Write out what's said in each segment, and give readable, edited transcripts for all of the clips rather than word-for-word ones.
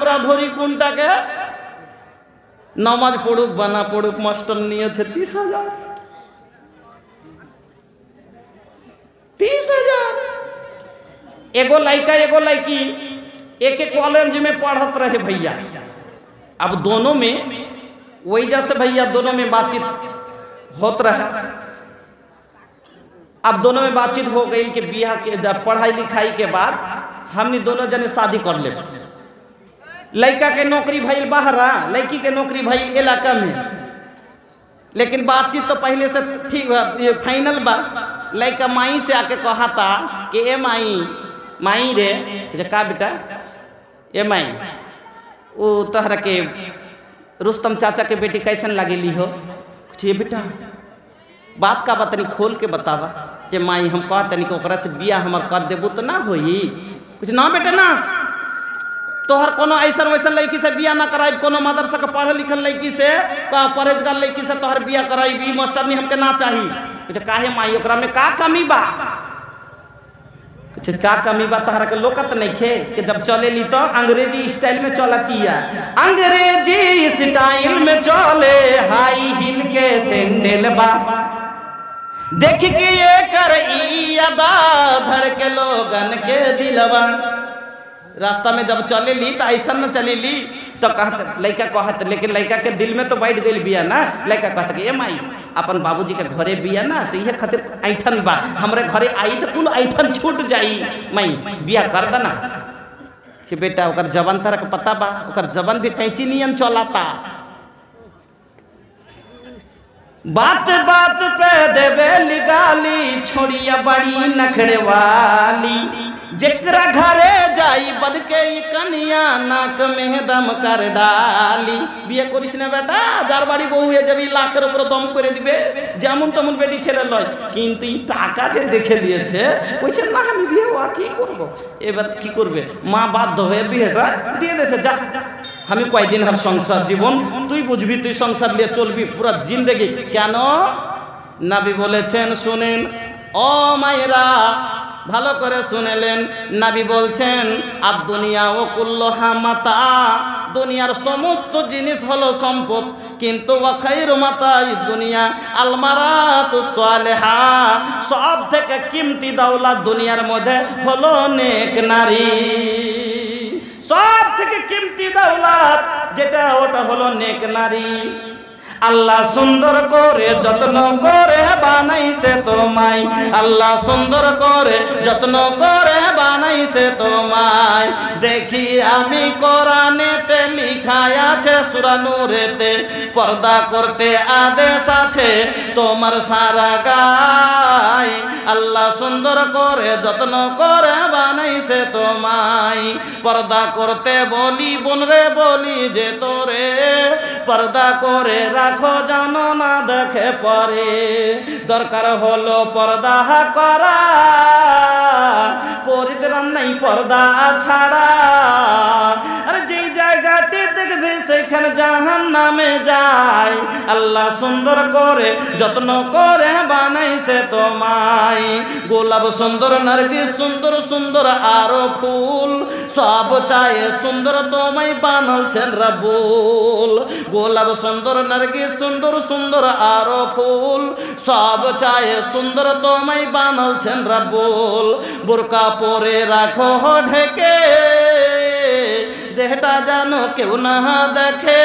আমরা ধরি কোনটাকে? নামাজ পড়ুক বা না পড়ুক মাস্টার নিয়েছে 30,000। 30,000। एगो लड़का एगो लड़की एक एक कॉलेज में पढ़त रहे भैया। अब दोनों में वही जैसे भैया दोनों में बातचीत होत रहा। अब दोनों में बातचीत हो गई कि बियाह के पढ़ाई लिखाई के बाद हमने दोनों जने शादी कर ले। लड़का के नौकरी भइल बाहर, लड़की के नौकरी भइल इलाका में, लेकिन बातचीत तो पहले से ठीक फाइनल बा। लड़का माई से आके कहा था कि ए माई माई रे का बेटा ए माई वो तोहरा के रुस्तम चाचा के बेटी कैसन लागेली हो? ये बेटा बात का बात नहीं खोल के बतावा। कि माई हम कहतनी कि ओकरा से बियाह हमर कर देबू तो ना होई? कुछ ना बेटा ना, तोहर कोनो ऐसा वैसा लड़की से बियाह ना कराई, कोनो मदरसा के पढ़ल लिखल लड़की से परहेजगार लड़की से तोहर बियाह कराई, मास्टर नहीं हमके ना चाहिए। कुछ काहे माई ओकरा में का कमी बा? कुछ का कमी बा तोहरा के लोकत नहीं खे कि जब चलेली तो अंग्रेजी स्टाइल में चलती है। अंग्रेजी स्टाइल में चले हाई हिल के सैंडल बा, देख के ये कर अदा धड़ के लोगन के दिलवा। रास्ता में जब चलेली तो ऐसा न चलेली तो कहत लड़का कहत, लेकिन लड़का के दिल में तो बैठ गई बिया ना। लड़का कहत कि ए माई अपन बाबूजी के घरे बिया ना तो यह खातिर ऐठन बा, हमरे घरे आई तो कुल ऐठन छूट जाई, माई बिया कर देना। कि बेटा ओकर जबान तरह के पता बा, ओकर जबान भी कैंची नियन चलाता। बात बात पे देवे गाली, छोड़िया बड़ी नखरे वाली, जेकरा घरे जाई बद के कनिया नाक में दम कर डाली। बिये करिस ना बेटा, जार बाड़ी बहू है जब लाखेर ऊपर दम करे दिबे যেমন তেমন বেটি ছেলে লয়, কিন্তু এই টাকা যে দেখে দিয়েছে কইছে না আমি বিয়ে ওয়া কি করব। এবার কি করবে? মা বাধ্য হয়ে বিয়েটা দিয়ে দিয়েছে। যা আমি কয়দিন আর সংসার জীবন তুই বুঝবি, তুই সংসার নিয়ে চলবি পুরা জিন্দেগি। কেন? নবী বলেছেন শুনেন ও মায়েরা, ভালো করে শুনেলেন। নবী বলছেন আর দুনিয়া ও কুল্লুহা মাতা, দুনিয়ার সমস্ত জিনিস হলো সম্পদ, কিন্তু ওয়া খায়রু মাতাই দুনিয়া আল মারাতুস সালেহা, সব থেকে কিমতি দৌলত দুনিয়ার মধ্যে হলো নেক নারী। সব থেকে কিমতি দৌলত যেটা ওটা হলো নেক নারী। আল্লাহ সুন্দর করে যত্ন করে বানাইছে তোমায়, আল্লাহ সুন্দর করে যত্ন করে বানাইছে তোমায়। দেখি আমি কোরআনেতে লিখা আছে সূরা নূরেতে, পর্দা করতে আদেশ আছে তোমার সারা গায়। আল্লাহ সুন্দর করে যত্ন করে বানাইছে তোমায়। পর্দা করতে বলি বোন রে, বলি যে তোরে পর্দা করে রাখো জানো না দেখে পরে। দরকার হলো পর্দা করা, পরিত্রাণ নাই পর্দা ছাড়া। আরে যেই জায়গাটি দেখবে সেখানে জাহান্নামে যায়। আল্লাহ সুন্দর করে যত্ন করে বানাইছে তোমায়। গোলাপ সুন্দর, নারগিস সুন্দর সুন্দর আরো ফুল, সব চায়ে সুন্দর তোমায় বানালছেন রাব্বুল। গোলাপ সুন্দর, নারগিস সুন্দর সুন্দর আরো ফুল, সব চায়ে সুন্দর তোমায় বানালছেন রাব্বুল। বোরকা পরে রাখো ঢেকে, দেহটা জানো কেউ না দেখে,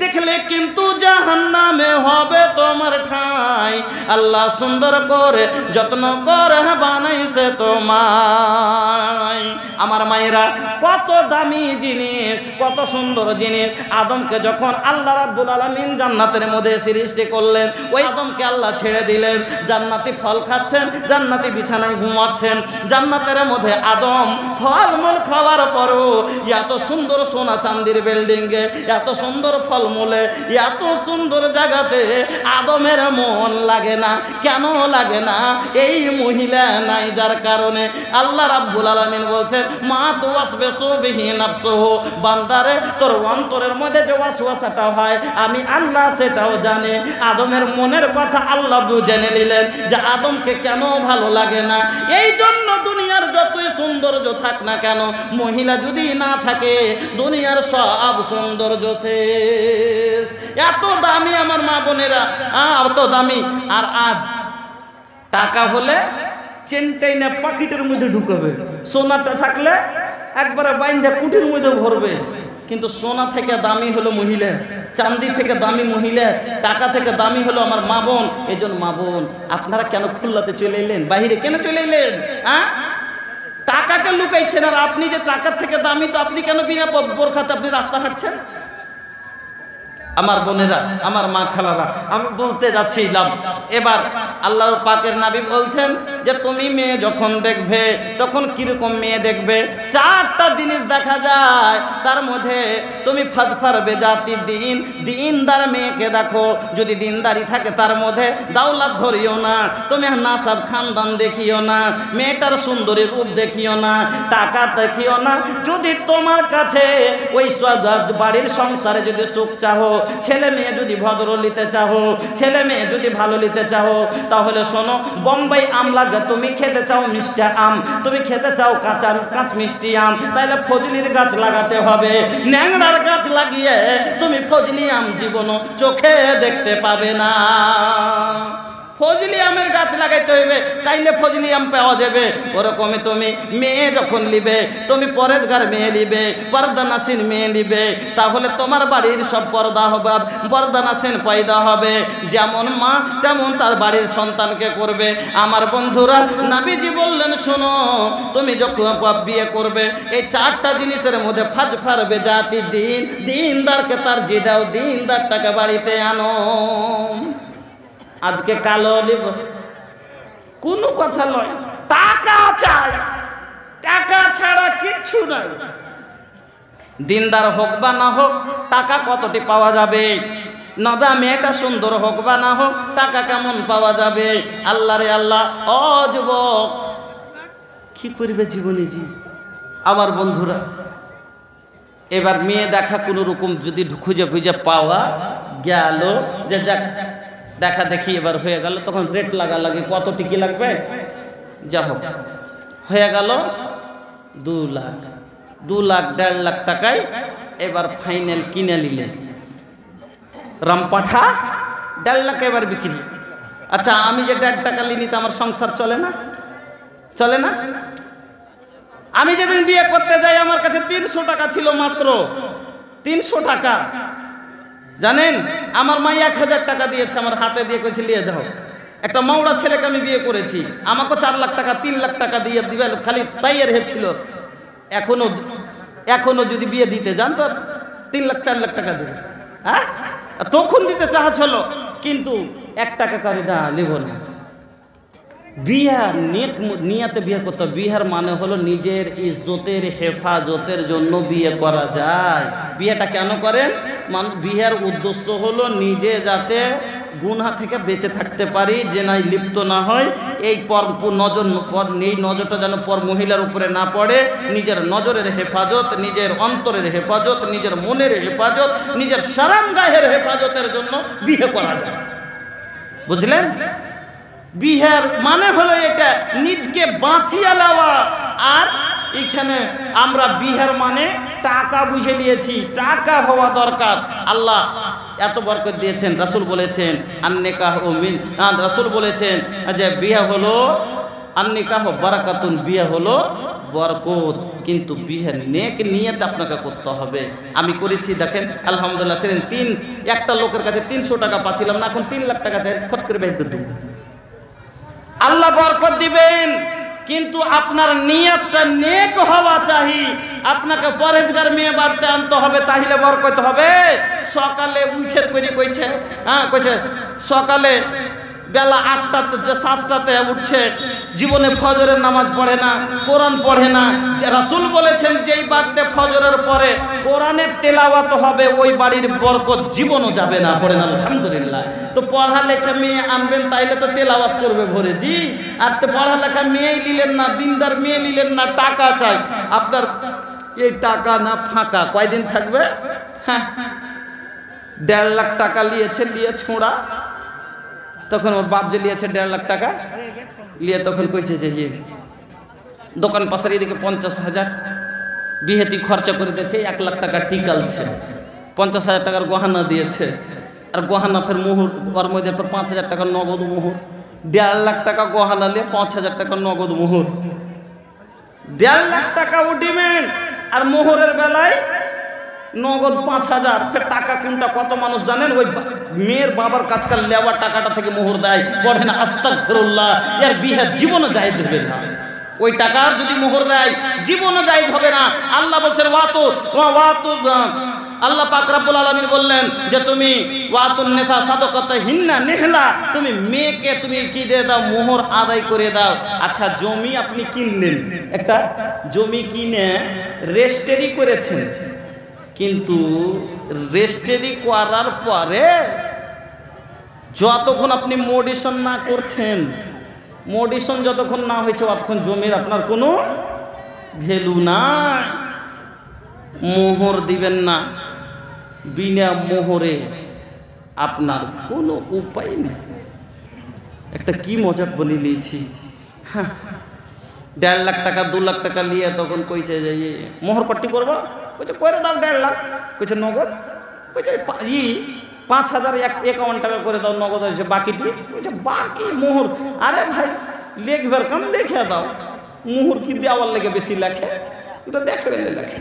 দেখলে কিন্তু জাহান্নামে হবে তোমার ঠাঁই। আল্লাহ সুন্দর করে যত্ন করে বানাইছে তোমায়। আমার মায়েরা, কত দামি জিনিস, কত সুন্দর জিনিস। আদমকে যখন আল্লাহ রাব্বুল আলামিন জান্নাতের মধ্যে সৃষ্টি করলেন, ওই আদমকে আল্লাহ ছেড়ে দিলেন, জান্নাতি ফল খাচ্ছেন, জান্নাতি বিছানায় ঘুমাচ্ছেন। জান্নাতের মধ্যে আদম ফলমূল খাওয়ার পরও এত সুন্দর সোনা চান্দির বিল্ডিংয়ে এত সুন্দর ফলমূল মূলে এত সুন্দর জায়গাতে আদমের মন লাগে না। কেন লাগে না? এই মহিলা নাই যার কারণে। আল্লাহ রাব্বুল আলামিন বলছেন মা তুওয়াসবিসু বিহি নাফসুহু, বান্দারে তোর অন্তরের মধ্যে যে ওয়াসওয়াসাটা হয় আমি আল্লাহ সেটাও জানি। আদমের মনের কথা আল্লাহ বুঝে নিলেন যে আদমকে কেন ভালো লাগে না। এই জন্য দুনিয়ার যতই সৌন্দর্য থাক না কেন, মহিলা যদি না থাকে দুনিয়ার সব সৌন্দর্য শেষ। এত দামি আমার মা বোনেরা, এত দামি। আর আজ টাকা হলে চেনটাই না পকেটের মধ্যে ঢুকাবে, সোনাটা থাকলে একবারে বাইন্ধে কুটির মধ্যে ভরবে। কিন্তু সোনা থেকে দামি হলো মহিলা, চাঁদি থেকে দামি মহিলা, টাকা থেকে দামি হলো আমার মা বোন। এই জন্য মা বোন আপনারা কেন খুলনাতে চলে এলেন, বাহিরে কেন চলে এলেন? টাকাকে লুকাইছেন, আর আপনি যে টাকার থেকে দামি, তো আপনি কেন বিনা বোরখাতে আপনি রাস্তা হাঁটছেন? আমার বোনেরা, আমার মা খালারা, আমি বলতে যাচ্ছিলাম এবার আল্লাহর পাকের নবী বলছেন যে তুমি মেয়ে যখন দেখবে তখন কিরকম মেয়ে দেখবে? চারটা জিনিস দেখা যায়, তার মধ্যে তুমি ফাজফার বেজাতি দিনদার মেয়েকে দেখো। যদি দিনদারি থাকে তার মধ্যে দাওলাত ধরিও না, তুমি নাসাব খানদান দেখিও না, মেয়েটার সুন্দরী রূপ দেখিও না, টাকা দেখিও না। যদি তোমার কাছে ওই বাড়ির সংসারে যদি সুখ চাহো, ছেলে মেয়ে যদি ভদ্র নিতে চাও, ছেলে মেয়ে যদি ভালো নিতে চাও, তাহলে শোনো, বোম্বাই আম লাগে, তুমি খেতে চাও মিষ্টি আম, তুমি খেতে চাও কাঁচ মিষ্টি আম, তাহলে ফজলির গাছ লাগাতে হবে। ন্যাংরার গাছ লাগিয়ে তুমি ফজলি আম জীবনও চোখে দেখতে পাবে না। ফজলি আমের গাছ লাগাইতে হইবে, তাইলে ফজলি আম পাওয়া যাবে। ওরকমই তুমি মেয়ে যখন নিবে, তুমি পরেজগার মেয়ে নিবে, পর্দানাসীন মেয়ে নিবে, তাহলে তোমার বাড়ির সব পর্দা হবে, পর্দানাসীন পয়দা হবে। যেমন মা তেমন তার বাড়ির সন্তানকে করবে। আমার বন্ধুরা, নবীজি বললেন শোনো, তুমি যখন বিয়ে করবে এই চারটা জিনিসের মধ্যে ফাজফার বেজাতি দিনদারকে তার জিদাও, দিনদারটাকে বাড়িতে আনো। আজকে কালো লিব কোনো কথা নয়, টাকা চাই, টাকা ছাড়া কিচ্ছু নাই। দিনদার হোক বা না হোক, টাকা কতটি পাওয়া যাবে? নবা মেয়েটা সুন্দর হোক বা না হোক, টাকা কেমন পাওয়া যাবে? আল্লাহ রে আল্লাহ, ও যুবক কি করবে জীবনে? জি আমার বন্ধুরা, এবার মেয়ে দেখা কোনো রকম যদি খুঁজে খুঁজে পাওয়া গেল, যে যাক দেখা দেখি এবার হয়ে গেল, তখন রেট লাগালাগি, কত টিকি লাগবে, যা হোক হয়ে গেল 2 লাখ, 1.5 লাখ টাকায় এবার ফাইনাল কিনে নিলে রামপাঠা 1.5 লাখ এবার বিক্রি। আচ্ছা, আমি যে 1.5 টাকা লিনি তো আমার সংসার চলে না? চলে না? আমি যেদিন বিয়ে করতে যাই আমার কাছে 300 টাকা ছিল, মাত্র 300 টাকা। জানেন, আমার মা 1000 টাকা দিয়েছে, আমার হাতে দিয়ে কইছে নিয়ে যাও। একটা মাওড়া ছেলেকে আমি বিয়ে করেছি, আমাকে 4 লাখ টাকা 3 লাখ টাকা দিয়ে দিবে, খালি তাইয়ের হয়েছিল। এখনো যদি বিয়ে দিতে যান তো 3 লাখ 4 লাখ টাকা দেবে। হ্যাঁ, তখন দিতে চাচ্ছিল, কিন্তু 1 টাকা করে না, নেব না। বিহার নিয়াতে বিয়ে করতে, বিহার মানে হলো নিজের ইজ্জতের হেফাজতের জন্য বিয়ে করা যায়। বিয়েটা কেন করেন? বিয়ের উদ্দেশ্য হলো নিজে যাতে গুনাহ থেকে বেঁচে থাকতে পারি, যে নাই লিপ্ত না হয়। এই নজরটা যেন পর মহিলার উপরে না পড়ে। নিজের নজরের হেফাজত, নিজের অন্তরের হেফাজত, নিজের মনের হেফাজত, নিজের সারাঙ্গাহের হেফাজতের জন্য বিয়ে করা যায়। বুঝলেন? বিহার মানে হলো এটা, নিজকে বাঁচিয়ে নেওয়া। আর এখানে আমরা বিহার মানে টাকা বুঝে নিয়েছি, টাকা হওয়া দরকার। আল্লাহ এত বরকত দিয়েছেন, রাসূল বলেছেন আন-নিকাহ মিন, রাসূল বলেছেন যে বিয়ে হলো আন-নিকাহ বারাকাতুন, বিয়ে হলো বরকত। কিন্তু বিয়ে নেক নিয়ত আপনাকে করতে হবে। আমি করেছি, দেখেন আলহামদুলিল্লাহ। সেদিন একটা লোকের কাছে 300 টাকা পাচ্ছিলাম না, এখন 3 লাখ টাকা চাই, খট করে বের করে দেব। আল্লাহ বরকত দিবেন, কিন্তু আপনার নিয়তটা নেক হওয়া চাই। আপনাকে পরেজগার মেয়ে বাড়তে আনতে হবে, তাহলে বরকত হবে। সকালে উঠের করে কইছে, কইছে সকালে বেলা 8টাতে 7টাতে উঠছে, জীবনে ফজরের নামাজ পড়ে না, কোরআন পড়ে না। রাসূল বলেছেন যেই বাড়িতে ফজরের পরে কোরআনের তেলাওয়াত হবে ওই বাড়ির বরকত জীবনও যাবে না। পড়েন আলহামদুলিল্লাহ। তো পড়ালেখা মেয়ে আনবেন তাইলে তো তেলাওয়াত করবে ভরে জি। আর তো পড়ালেখা মেয়েই নিলেন না, দিনদার মেয়ে নিলেন না, টাকা চাই আপনার। এই টাকা না ফাঁকা কয়দিন থাকবে? হ্যাঁ, 1.5 লাখ টাকা নিয়েছে, নিয়ে ছোঁড়া। তখন ওর বাপ যে নিয়েছে 1.5 লাখ টাকা নিয়ে তখন কইছে যে দোকান পাশের এদিকে 50,000 বিহেতি খরচা করে দিয়েছে, 1 লাখ টাকা টিকালছে, 50,000 টাকার গহনা দিয়েছে। আর গহনা ফের মুহুর ওর মধ্যে 5,000 টাকার নগদ মুহুর। 1.5 লাখ টাকা গহনা নিয়ে 5,000 টাকার নগদ মুহুর। 1.5 লাখ টাকা উডিমেন্ট আর মোহরের বেলায় নগদ 5,000। ফের টাকা কোনটা কত মানুষ জানেন? ওই মেয়ের বাবার কাজকাল লেওয়ার টাকাটা থেকে মোহর দেয়। পড়ে না আস্তাগফিরুল্লাহ, এর বিয়ে জীবনও জায়েজ হবে না। ওই টাকার যদি মোহর দেয় জীবনও জায়েজ হবে না। আল্লাহ বলছেন আল্লাহ পাক রব্বুল আলামিন বললেন যে তুমি ওয়াতুন নিসা সাদাকাতাহিন্না নিহলা, তুমি মেয়েকে তুমি কি দিয়ে দাও? মোহর আদায় করে দাও। আচ্ছা, জমি আপনি কিনলেন, একটা জমি কিনে রেজিস্ট্রি করেছেন, কিন্তু রেজিস্ট্রি করার পরে যতক্ষণ আপনি মডিশন না করছেন, মডিশন যতক্ষণ না হয়েছে ততক্ষণ জমির আপনার কোনো ভ্যালু নাই। মোহর দিবেন না, বিনা মোহরে আপনার কোনো উপায় নেই। একটা কি মজাক বলে নিয়েছি। হ্যাঁ, 1.5 লাখ টাকা 2 লাখ টাকা নিয়ে তখন কইছে যে মোহর পট্টি করবো, কইছে করে দাও 1.5 লাখ, কইছে নগদ, কইছে 5,000 51 টাকা করে দাও নগদ আছে, বাকিটি কইছে বাকি মোহর। আরে ভাই লেখবার কাম লেখে দাও, মোহর কি দেওয়ার লেগে বেশি লেখে, এটা দেখে লেখে।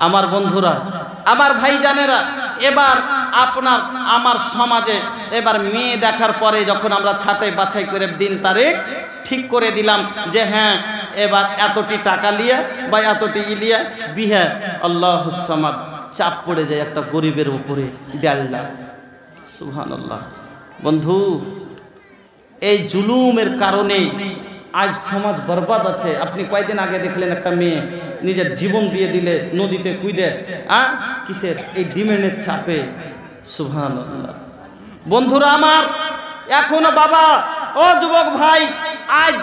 আমার বন্ধুরা, আমার ভাইজানেরা, এবার আপনার আমার সমাজে এবার মেয়ে দেখার পরে যখন আমরা ছাঁটাই বাছাই করে দিন তারিখ ঠিক করে দিলাম যে হ্যাঁ এবার এতটি টাকা লিয়ে বা এতটি ইলিয়া বিহে, আল্লাহুস সামাদ, চাপ পড়ে যায় একটা গরিবের উপরে 1.5 লাখ। সুবহানাল্লাহ। বন্ধু, এই জুলুমের কারণে আজ সমাজ বরবাদ আছে। আপনি কয়েকদিন আগে দেখলেন একটা মেয়ে নিজের জীবন দিয়ে দিলে নদীতে কুইদে, কিসের? এই ডিমেনের চাপে। সুবহানাল্লাহ। বন্ধুরা আমার, এখনো বাবা, ও যুবক ভাই, আজ